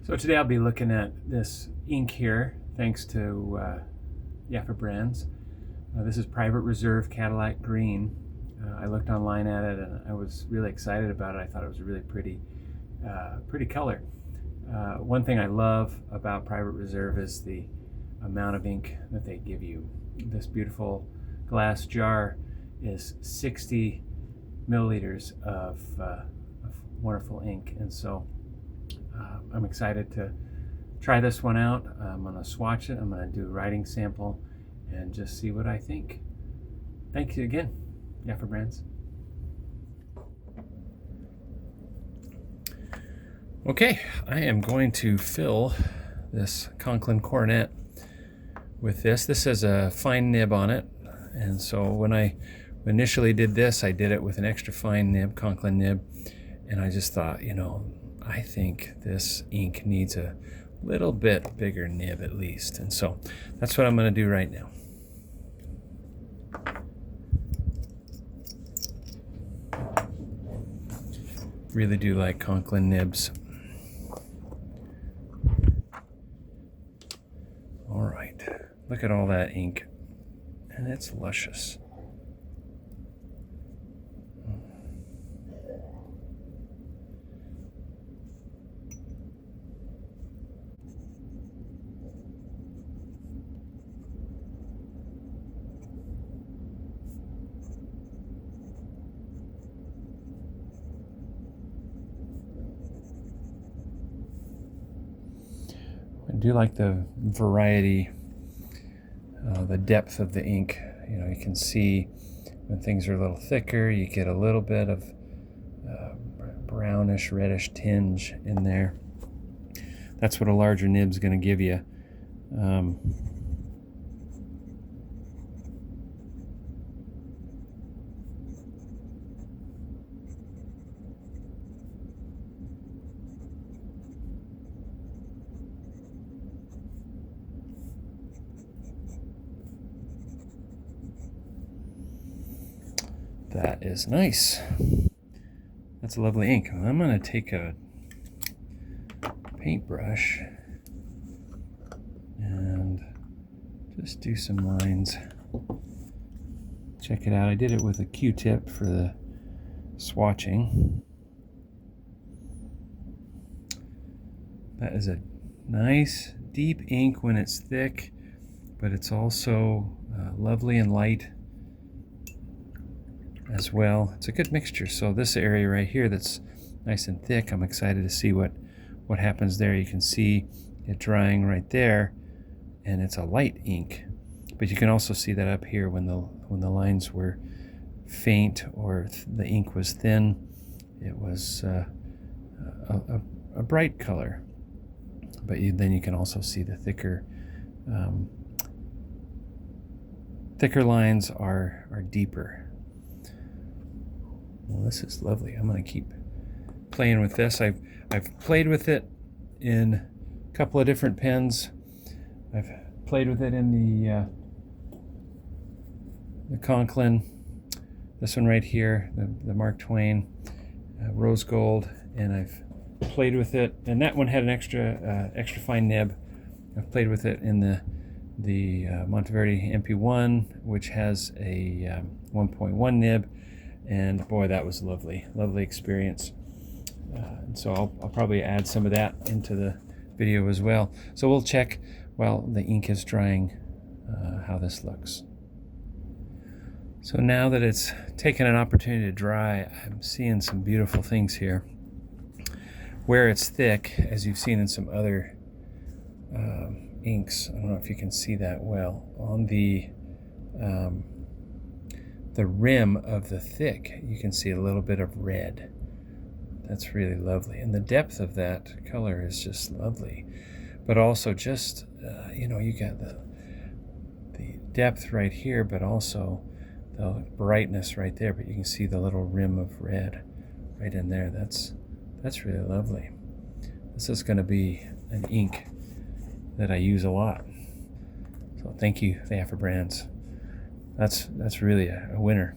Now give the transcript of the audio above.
So today I'll be looking at this ink here, thanks to Yaffa Brands. This is Private Reserve Cadillac Green. I looked online at it and I was really excited about it. I thought it was a really pretty color. One thing I love about Private Reserve is the amount of ink that they give you. This beautiful glass jar is 60 milliliters of wonderful ink, and so I'm excited to try this one out. I'm going to swatch it. I'm going to do a writing sample and just see what I think. Thank you again, Yaffa Brands. Okay, I am going to fill this Conklin Coronet with this. This has a fine nib on it, and so when I initially did this, I did it with an extra fine nib, Conklin nib, and I just thought, I think this ink needs a little bit bigger nib at least, and so that's what I'm going to do right now. Really do like Conklin nibs. All right, look at all that ink, and it's luscious. I do like the variety, the depth of the ink. You can see when things are a little thicker, you get a little bit of brownish, reddish tinge in there. That's what a larger nib's going to give you. That is nice. That's a lovely ink. I'm going to take a paintbrush and just do some lines. Check it out. I did it with a Q-tip for the swatching. That is a nice deep ink when it's thick, but it's also lovely and light as well. It's a good mixture. So this area right here that's nice and thick, I'm excited to see what happens there. You can see it drying right there, and it's a light ink, but you can also see that up here when the lines were faint or the ink was thin, it was a bright color. But then you can also see the thicker lines are deeper. Well, this is lovely. I'm going to keep playing with this. I've played with it in a couple of different pens. I've played with it in the Conklin, this one right here, the Mark Twain rose gold, and I've played with it, and that one had an extra fine nib. I've played with it in the Monteverdi MP1, which has a 1.1 nib. And boy, that was lovely experience. And so I'll probably add some of that into the video as well. So we'll check while the ink is drying how this looks. So now that it's taken an opportunity to dry, I'm seeing some beautiful things here. Where it's thick, as you've seen in some other inks, I don't know if you can see that well, on the rim of the thick, you can see a little bit of red. That's really lovely, and the depth of that color is just lovely. But also just you got the depth right here, but also the brightness right there. But you can see the little rim of red right in there. That's really lovely. This is going to be an ink that I use a lot. So thank you, Yaffa Brands. That's really a winner.